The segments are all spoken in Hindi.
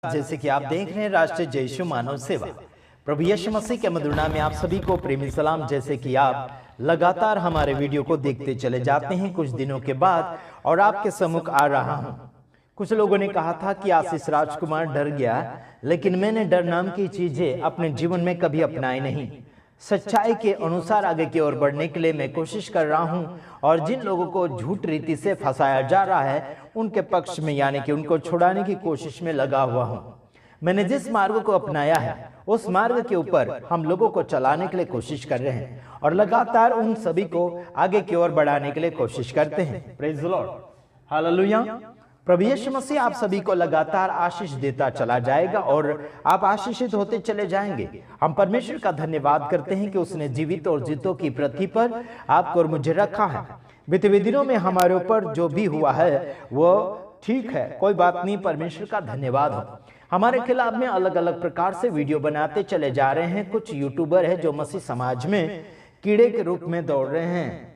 जैसे कि आप देख रहे हैं राष्ट्रीय जय यीशु मानव सेवा, प्रभु यीशु मसीह के मधुर नाम में आप सभी को प्रेमी सलाम। जैसे कि आप लगातार हमारे वीडियो को देखते चले जाते हैं कुछ दिनों के बाद और आपके सम्मुख आ रहा हूं। कुछ लोगों ने कहा था कि आशीष राजकुमार डर गया, लेकिन मैंने डर नाम की चीजें अपने जीवन में कभी अपनाई नहीं। सच्चाई के अनुसार आगे की ओर बढ़ने के लिए मैं कोशिश कर रहा हूं और जिन लोगों को झूठ रीति से फंसाया जा रहा है उनके पक्ष में यानी कि उनको छुड़ाने की कोशिश में लगा हुआ हूं। मैंने जिस मार्ग को अपनाया है उस मार्ग के ऊपर हम लोगों को चलाने के लिए कोशिश कर रहे हैं और लगातार उन सभी को आगे की ओर बढ़ाने के लिए कोशिश करते हैं। Praise the Lord, hallelujah. प्रभु यीशु मसीह आप सभी को लगातार आशीष देता चला जाएगा और आप आशीषित होते चले जाएंगे। हम परमेश्वर का धन्यवाद करते हैं कि उसने जीवित और जीतों की पृथ्वी पर आपको और मुझे रखा है। बीते दिनों में हमारे ऊपर जो भी हुआ है वो ठीक है, कोई बात नहीं, परमेश्वर का धन्यवाद हो। हमारे खिलाफ में अलग अलग प्रकार से वीडियो बनाते चले जा रहे हैं। कुछ यूट्यूबर है जो मसीह समाज में कीड़े के रूप में दौड़ रहे हैं।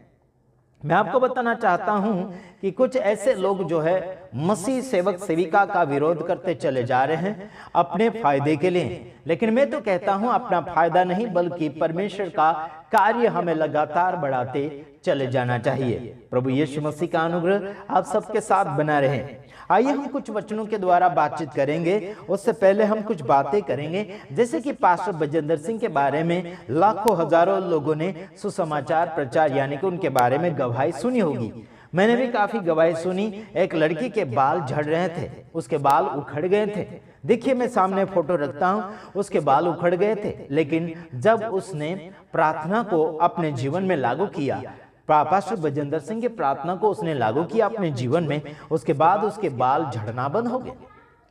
मैं आपको बताना चाहता हूं कि कुछ ऐसे लोग जो है मसीह सेवक सेविका का विरोध करते चले जा रहे हैं अपने फायदे के लिए, लेकिन मैं तो कहता हूं अपना फायदा नहीं बल्कि परमेश्वर का कार्य हमें लगातार बढ़ाते चले जाना चाहिए। प्रभु यीशु मसीह का अनुग्रह आप सबके साथ बना रहे। आइए हम कुछ वचनों के द्वारा बातचीत करेंगे। उससे पहले हम कुछ बातें करेंगे, जैसे कि पास्टर बजेंद्र सिंह के बारे में लाखों हजारों लोगों ने सुसमाचार प्रचार यानी कि उनके बारे में गवाही सुनी होगी। मैंने भी काफी गवाही सुनी। एक लड़की के बाल झड़ रहे थे, उसके बाल उखड़ गए थे। देखिए मैं सामने फोटो रखता हूं, उसके बाल उखड़ गए थे, लेकिन जब उसने प्रार्थना को अपने जीवन में लागू किया, पास्टर बजेंद्र सिंह की प्रार्थना को उसने लागू किया अपने जीवन में, उसके बाद उसके बाल झड़ना बंद हो गए।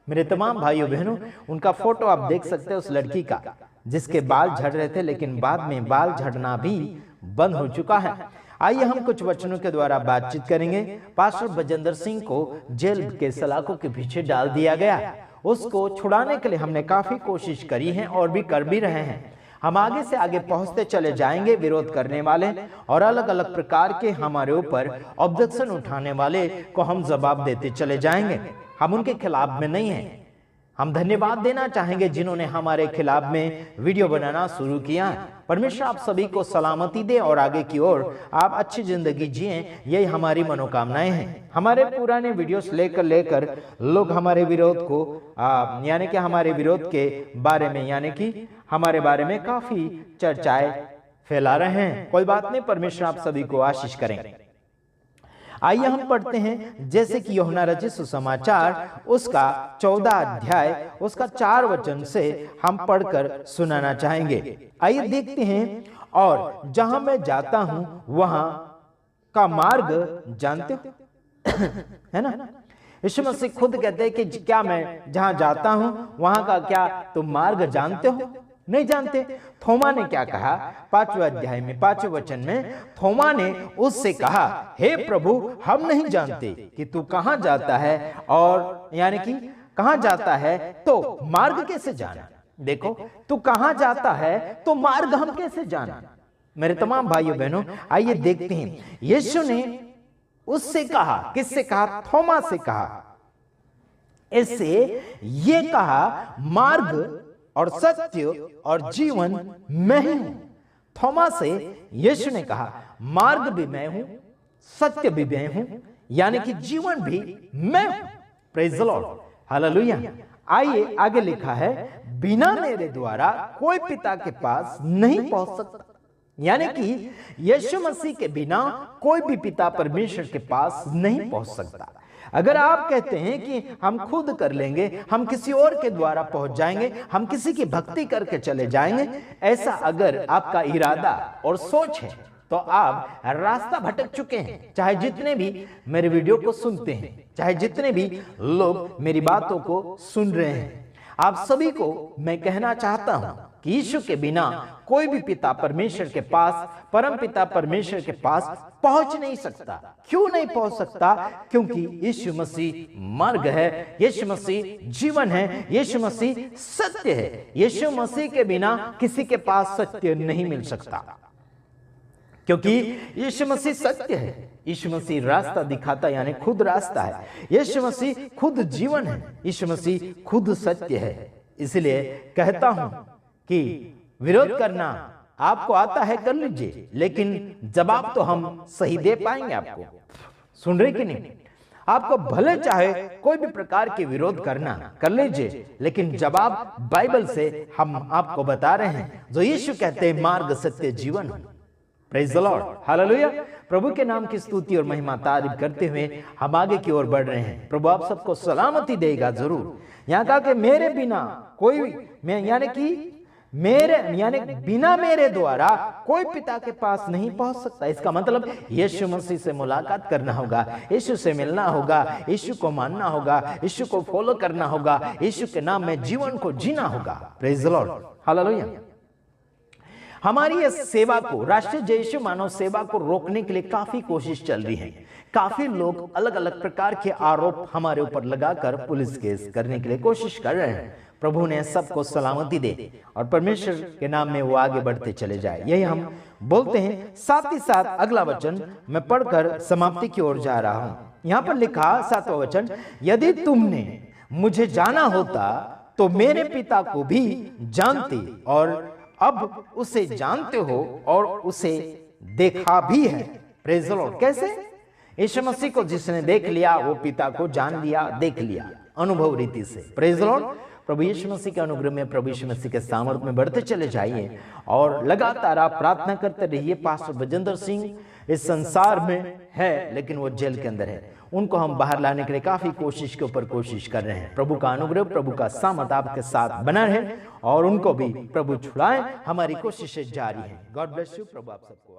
मेरे तमाम भाइयों बहनों, उनका फोटो आप देख सकते हैं उस लड़की का जिसके बाल झड़ रहे थे, लेकिन बाद में बाल झड़ना भी बंद हो चुका है। आइए हम कुछ वचनों के द्वारा बातचीत करेंगे। पास्टर बजेंद्र सिंह को जेल के सलाखों के पीछे डाल दिया गया। उसको छुड़ाने के लिए हमने काफी कोशिश करी है और भी कर भी रहे हैं। हम आगे से आगे पहुंचते चले जाएंगे। विरोध करने वाले और अलग अलग प्रकार के हमारे ऊपर ऑब्जेक्शन उठाने वाले को हम जवाब देते चले जाएंगे। हम उनके खिलाफ में नहीं हैं। हम धन्यवाद देना चाहेंगे जिन्होंने हमारे खिलाफ में वीडियो बनाना शुरू किया है। परमेश्वर आप सभी को सलामती दे और आगे की ओर आप अच्छी जिंदगी जिएं, यही हमारी मनोकामनाएं हैं। हमारे पुराने वीडियोस लेकर लोग हमारे विरोध को यानी कि हमारे विरोध के बारे में यानी कि हमारे बारे में काफी चर्चाएं फैला रहे हैं। कोई बात नहीं, परमेश्वर आप सभी को आशीष करें। आइए हम पढ़ते हैं, जैसे कि यूहन्ना रचित सुसमाचार उसका 14 अध्याय उसका 4 वचन से हम पढ़कर सुनाना चाहेंगे। आइए देखते हैं। और जहां मैं जाता हूं वहां का मार्ग जानते हो है ना। यीशु मसीह खुद कहते हैं कि क्या मैं जहां जाता हूं वहां का क्या तुम मार्ग जानते हो? नहीं जानते। थोमा ने क्या कहा? 5वें अध्याय में 5वें वचन में थोमा ने उससे कहा, हे प्रभु, हम नहीं जानते कि तू कहां जाता है और यानी कि कहां जाता है तो मार्ग कैसे जाना। देखो, तू कहां जाता है तो मार्ग हम कैसे जाना। मेरे तमाम भाइयों बहनों, आइए देखते हैं। यीशु ने उससे कहा, किससे कहा? थोमा से कहा। इससे ये कहा, मार्ग और सत्य और जीवन मैं ही हूं। थोमा से यीशु ने कहा, मार्ग भी मैं हूं, सत्य भी मैं हूं, यानी कि जीवन भी मैं हूं। Praise the Lord, hallelujah. आइए आगे लिखा है, बिना मेरे द्वारा कोई पिता के पास नहीं पहुंच सकता। यानी कि यीशु मसीह के बिना कोई भी पिता परमेश्वर के पास नहीं पहुंच सकता। अगर आप कहते हैं कि हम खुद कर लेंगे, हम किसी और के द्वारा पहुंच जाएंगे, हम किसी की भक्ति करके चले जाएंगे, ऐसा अगर आपका इरादा और सोच है तो आप रास्ता भटक चुके हैं। चाहे जितने भी मेरे वीडियो को सुनते हैं, चाहे जितने भी लोग मेरी बातों को सुन रहे हैं, आप सभी को मैं कहना चाहता हूं कि यीशु के बिना कोई भी पिता परमेश्वर के पास, परम पिता परमेश्वर के पास पहुंच नहीं सकता। क्यों नहीं पहुंच सकता? क्योंकि यीशु मसीह मार्ग है, यीशु मसीह जीवन है, यीशु मसीह सत्य है। यीशु मसीह के बिना किसी के पास सत्य नहीं मिल सकता। क्योंकि यीशु मसीह सत्य है, यीशु मसीह रास्ता दिखाता यानी खुद रास्ता है, यीशु मसीह खुद जीवन है, यीशु मसीह खुद सत्य है। इसलिए कहता हूं कि विरोध करना आपको आता है कर लीजिए, लेकिन जवाब तो हम सही दे पाएंगे आपको। सुन रहे कि नहीं? आपको भले चाहे कोई भी प्रकार के विरोध करना कर लीजिए, लेकिन जवाब बाइबल से हम आपको बता रहे हैं, जो यीशु कहते हैं मार्ग सत्य जीवन। Praise the Lord, hallelujah. प्रभु के नाम की स्तुति और महिमा तारीफ करते हुए हम आगे की ओर बढ़ रहे हैं। प्रभु आप सबको सलामती देगा जरूर। यहाँ कहा कि मेरे बिना कोई, यानी बिना मेरे द्वारा कोई पिता के पास नहीं पहुंच सकता। इसका मतलब यीशु मसीह से मुलाकात करना होगा, यीशु से मिलना होगा, यीशु को मानना होगा, यीशु को फॉलो करना होगा, यीशु के नाम में जीवन को जीना होगा। Praise the Lord, hallelujah. हमारी इस सेवा को, राष्ट्रीय जय यीशु मानव सेवा को रोकने के लिए काफी कोशिश चल रही है। काफी लोग अलग अलग प्रकार के आरोप हमारे ऊपर लगाकर पुलिस केस करने के लिए कोशिश कर रहे हैं। प्रभु ने सबको सलामती दे और परमेश्वर के नाम में वो आगे बढ़ते चले जाए, यही हम बोलते हैं। साथ ही साथ अगला वचन मैं पढ़कर समाप्ति की ओर जा रहा हूं। यहां पर लिखा 7वां वचन, यदि तुमने मुझे जाना होता तो मेरे पिता को भी जानते और अब उसे जानते हो और उसे देखा भी है। Praise the Lord. कैसे? यीशु मसीह को जिसने देख लिया वो पिता को जान लिया, देख लिया अनुभव रीति से। Praise the Lord. प्रभु यीशु मसीह के अनुग्रह में, प्रभु यीशु मसीह के सामर्थ्य में बढ़ते चले जाइए और लगातार आप प्रार्थना करते रहिए। पास्टर बजेंद्र सिंह इस संसार में है, लेकिन वो जेल के अंदर है। उनको हम बाहर लाने के लिए काफी कोशिश के ऊपर कोशिश कर रहे हैं। प्रभु का अनुग्रह, प्रभु का सामर्थ्य आपके साथ बना रहे और उनको भी प्रभु छुड़ाएं। हमारी कोशिशें जारी हैं। God bless you. प्रभु आप सबको